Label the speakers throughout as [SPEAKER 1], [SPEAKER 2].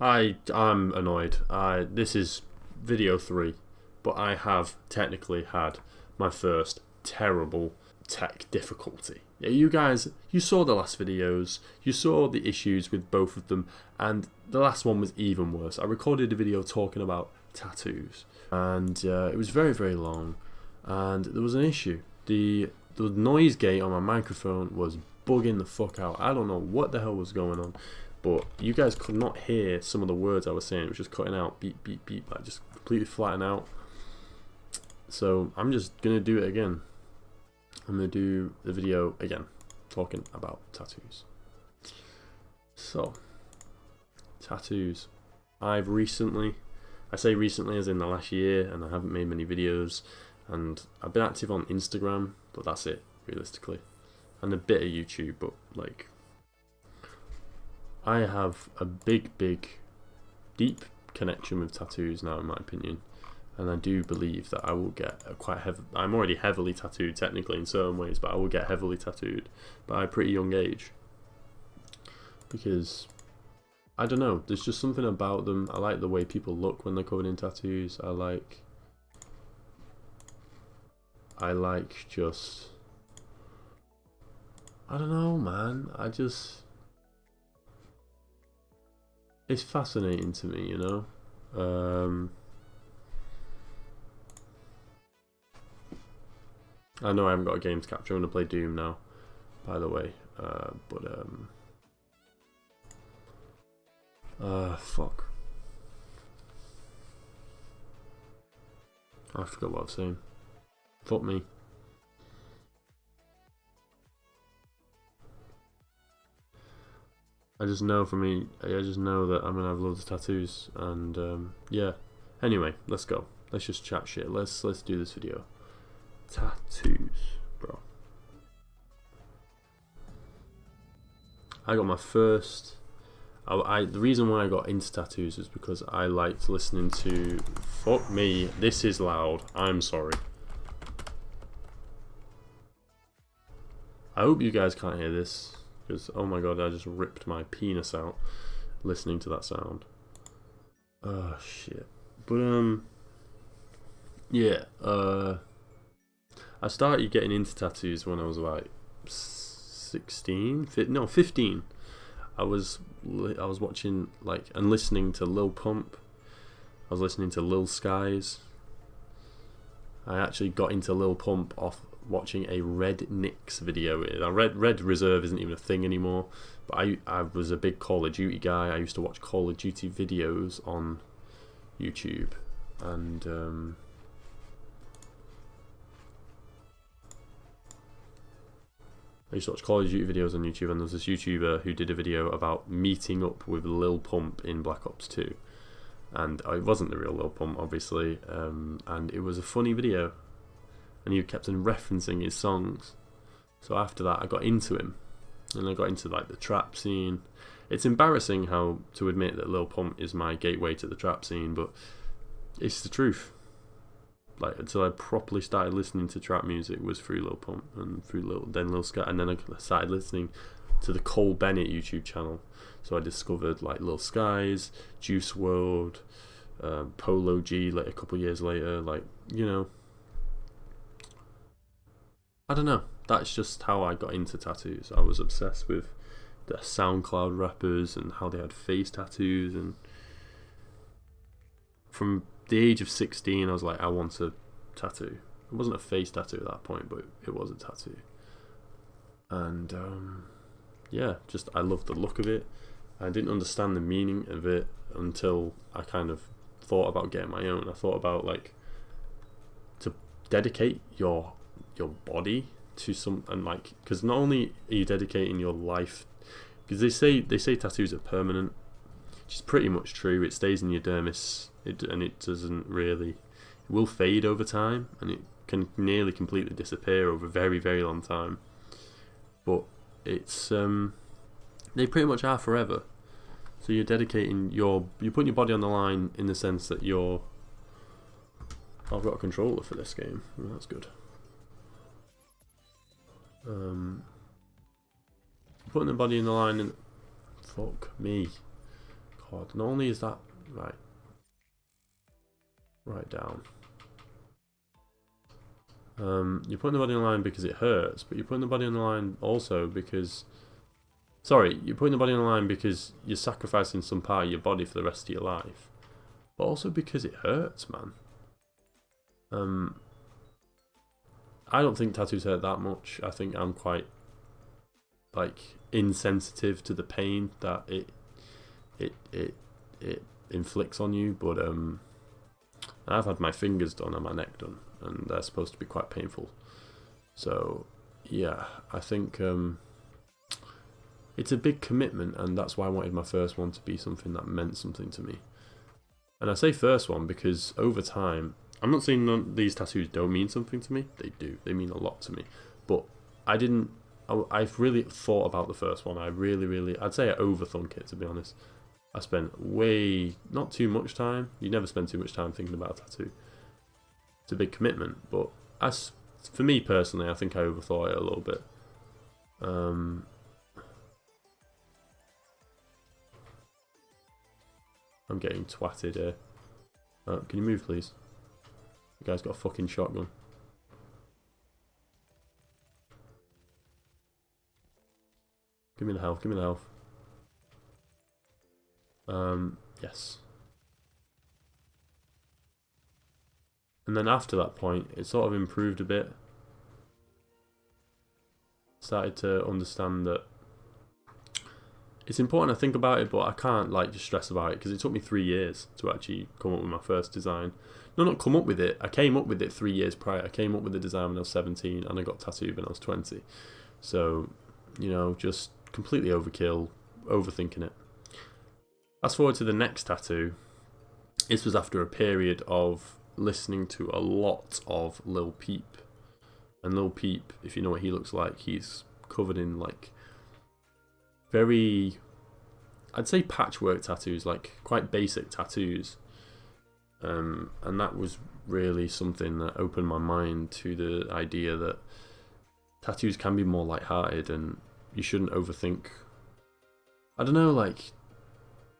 [SPEAKER 1] I'm annoyed. This is video 3, but I have technically had my first terrible tech difficulty. Yeah, you guys, you saw the last videos, you saw the issues with both of them, and the last one was even worse. I recorded a video talking about tattoos, and it was very, very long, and there was an issue. The noise gate on my microphone was bugging the fuck out. I don't know what the hell was going on, but you guys could not hear some of the words I was saying. It was just cutting out, beep, beep, beep, like just completely flattening out. So I'm just gonna do it again. I'm gonna do the video again, talking about tattoos. So, tattoos. I say recently as in the last year, and I haven't made many videos, and I've been active on Instagram, but that's it, realistically. And a bit of YouTube, but like, I have a big, deep connection with tattoos now, in my opinion. And I do believe that I will get I'm already heavily tattooed technically in certain ways, but I will get heavily tattooed by a pretty young age. Because, I don't know, there's just something about them. I like the way people look when they're covered in tattoos. I like just, I don't know, man. It's fascinating to me, you know? I know I haven't got a game to capture. I'm going to play Doom now, by the way. Fuck. I forgot what I was saying. Fuck me. I just know for me, I just know that I'm going to have loads of tattoos, and yeah. Anyway, let's go. Let's just chat shit. Let's do this video. Tattoos, bro. I got my first. The reason why I got into tattoos is because I liked listening to. Fuck me, this is loud. I'm sorry. I hope you guys can't hear this, because oh my god, I just ripped my penis out listening to that sound. Oh shit. But yeah. I started getting into tattoos when I was about 15. I was watching and listening to Lil Pump. I was listening to Lil Skies. I actually got into Lil Pump off watching a Red Nix video. Red Reserve isn't even a thing anymore, but I was a big Call of Duty guy. I used to watch Call of Duty videos on YouTube, and I used to watch Call of Duty videos on YouTube, and there was this YouTuber who did a video about meeting up with Lil Pump in Black Ops 2. And it wasn't the real Lil Pump, obviously, and it was a funny video. And he kept on referencing his songs. So after that, I got into him. And I got into like the trap scene. It's embarrassing to admit that Lil Pump is my gateway to the trap scene, but it's the truth. Like, until I properly started listening to trap music was through Lil Pump and through Lil Sky, and then I started listening to the Cole Bennett YouTube channel. So I discovered like Lil Skies, Juice WRLD, Polo G, like a couple years later. Like, you know, I don't know. That's just how I got into tattoos. I was obsessed with the SoundCloud rappers and how they had face tattoos, and from the age of 16 I was like, I want a tattoo. It wasn't a face tattoo at that point, but it was a tattoo. And yeah, just I loved the look of it. I didn't understand the meaning of it until I kind of thought about getting my own. I thought about like to dedicate your body to some, and like, because not only are you dedicating your life, because they say tattoos are permanent, which is pretty much true. It stays in your dermis, and it doesn't really, it will fade over time, and it can nearly completely disappear over a very, very long time. But it's they pretty much are forever. So you're dedicating you're putting your body on the line in the sense that you're. I've got a controller for this game. Oh, that's good. Putting the body in the line, and fuck me, odd. Not only is that right down. You're putting the body on the line because it hurts, but you're putting the body on the line also because... Sorry, you're putting the body on the line because you're sacrificing some part of your body for the rest of your life. But also because it hurts, man. I don't think tattoos hurt that much. I think I'm quite, like, insensitive to the pain that it inflicts on you. But I've had my fingers done and my neck done, and they're supposed to be quite painful. So yeah, I think it's a big commitment, and that's why I wanted my first one to be something that meant something to me. And I say first one because over time, I'm not saying these tattoos don't mean something to me. They do. They mean a lot to me. But I've really thought about the first one. I'd say I overthunk it, to be honest. I spent not too much time. You never spend too much time thinking about a tattoo. It's a big commitment. But for me personally, I think I overthought it a little bit. I'm getting twatted here. Can you move, please? The guy's got a fucking shotgun. Give me the health, give me the health. Yes. And then after that point, it sort of improved a bit. Started to understand that it's important to think about it, but I can't like just stress about it because it took me 3 years to actually come up with my first design. No, not come up with it. I came up with it 3 years prior. I came up with the design when I was 17 and I got tattooed when I was 20. So, you know, just completely overkill, overthinking it. Fast forward to the next tattoo. This was after a period of listening to a lot of Lil Peep. And Lil Peep, if you know what he looks like, he's covered in like very, I'd say patchwork tattoos, like quite basic tattoos. And that was really something that opened my mind to the idea that tattoos can be more lighthearted and you shouldn't overthink. I don't know, like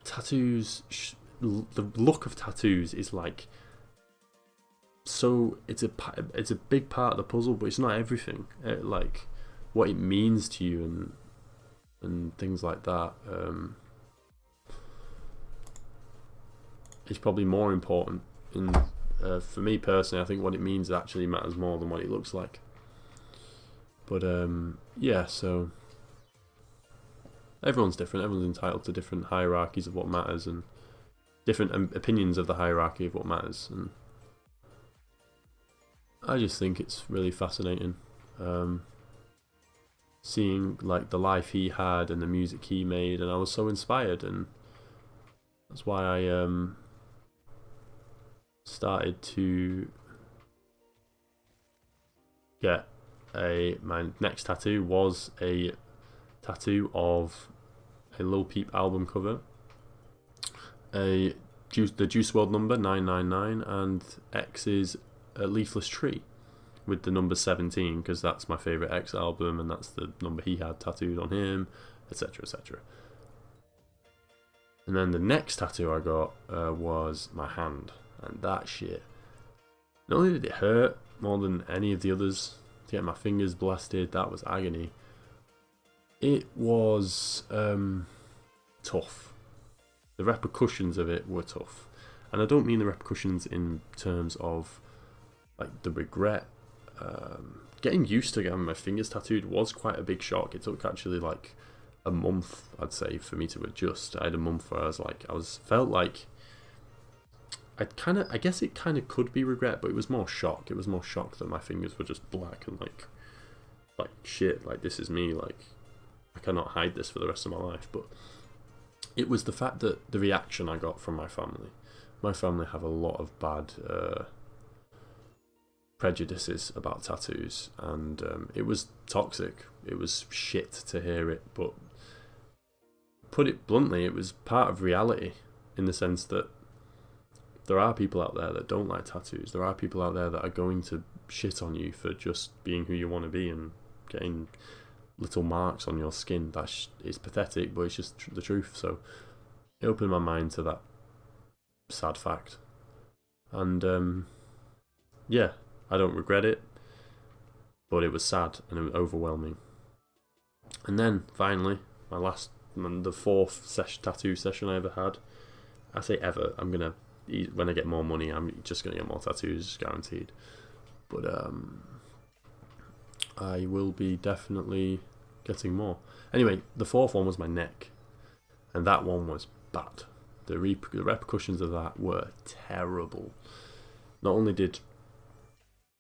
[SPEAKER 1] tattoos, the look of tattoos is like, so it's a big part of the puzzle, but it's not everything. Like what it means to you and things like that is probably more important. And for me personally, I think what it means actually matters more than what it looks like. But yeah, so everyone's different. Everyone's entitled to different hierarchies of what matters and different opinions of the hierarchy of what matters. And I just think it's really fascinating. Seeing like the life he had and the music he made, and I was so inspired, and that's why I started to get my next tattoo was a tattoo of a Lil Peep album cover, the Juice WRLD number 999, and X's a leafless tree with the number 17, because that's my favourite X album and that's the number he had tattooed on him, etc, etc. And then the next tattoo I got was my hand, and that shit, not only did it hurt more than any of the others, to get my fingers blasted, that was agony. It was tough. The repercussions of it were tough, and I don't mean the repercussions in terms of like the regret. Getting used to getting my fingers tattooed was quite a big shock. It took actually like a month, I'd say, for me to adjust. I had a month where felt like I guess it kind of could be regret, but it was more shock. It was more shock that my fingers were just black and like shit, like this is me, like I cannot hide this for the rest of my life. But it was the fact that the reaction I got from my family. My family have a lot of bad prejudices about tattoos, and it was toxic. It was shit to hear it, but put it bluntly, it was part of reality, in the sense that there are people out there that don't like tattoos. There are people out there that are going to shit on you for just being who you want to be and getting little marks on your skin. It's pathetic, but it's just the truth. So it opened my mind to that sad fact. And yeah, I don't regret it, but it was sad and it was overwhelming. And then finally, the fourth tattoo session I ever had. I say ever. When I get more money, I'm just gonna get more tattoos, guaranteed. But I will be definitely getting more. Anyway, the fourth one was my neck, and that one was bad. The repercussions of that were terrible. Not only did,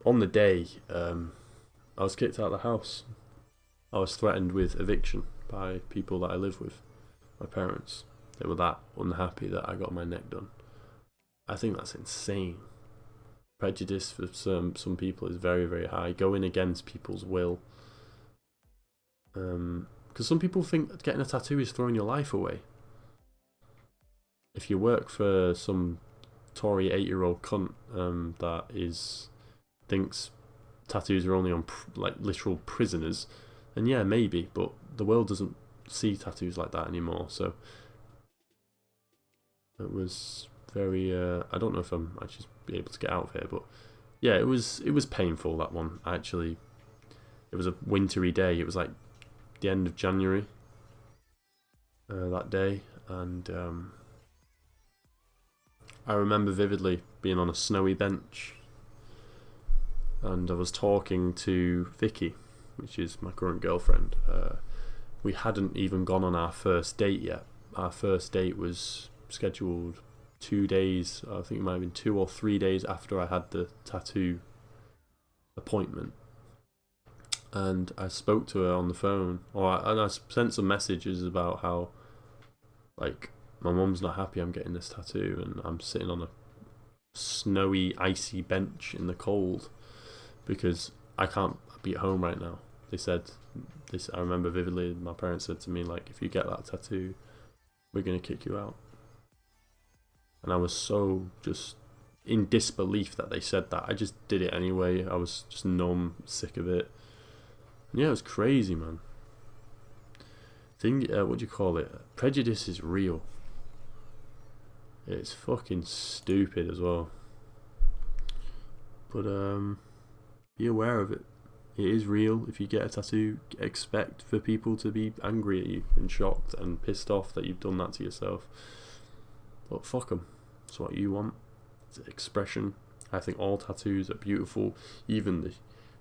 [SPEAKER 1] on the day, I was kicked out of the house. I was threatened with eviction by people that I live with, my parents. They were that unhappy that I got my neck done. I think that's insane. Prejudice for some people is very, very high. Going against people's will. Because some people think getting a tattoo is throwing your life away. If you work for some Tory 8-year-old cunt that thinks tattoos are only on like literal prisoners, then yeah, maybe. But the world doesn't see tattoos like that anymore. So it was very. I don't know if I'm actually be able to get out of here, but yeah, it was painful, that one. Actually, it was a wintry day. It was like the end of January that day, and I remember vividly being on a snowy bench, and I was talking to Vicky, which is my current girlfriend. We hadn't even gone on our first date yet. Our first date was scheduled 2 days, I think it might have been 2 or 3 days after I had the tattoo appointment. And I spoke to her on the phone, and I sent some messages about how, like, my mum's not happy I'm getting this tattoo, and I'm sitting on a snowy, icy bench in the cold because I can't be at home right now. They said this. I remember vividly. My parents said to me, like, if you get that tattoo, we're gonna kick you out. And I was so just in disbelief that they said that. I just did it anyway. I was just numb, sick of it. And yeah, it was crazy, man. What do you call it? Prejudice is real. It's fucking stupid as well. But be aware of it. It is real. If you get a tattoo, expect for people to be angry at you and shocked and pissed off that you've done that to yourself. But fuck them. It's what you want. It's expression. I think all tattoos are beautiful. Even the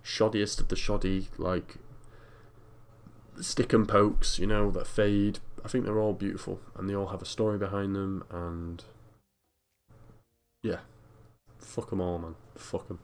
[SPEAKER 1] shoddiest of the shoddy, like stick and pokes, that fade. I think they're all beautiful, and they all have a story behind them. And yeah, fuck them all, man. Fuck them.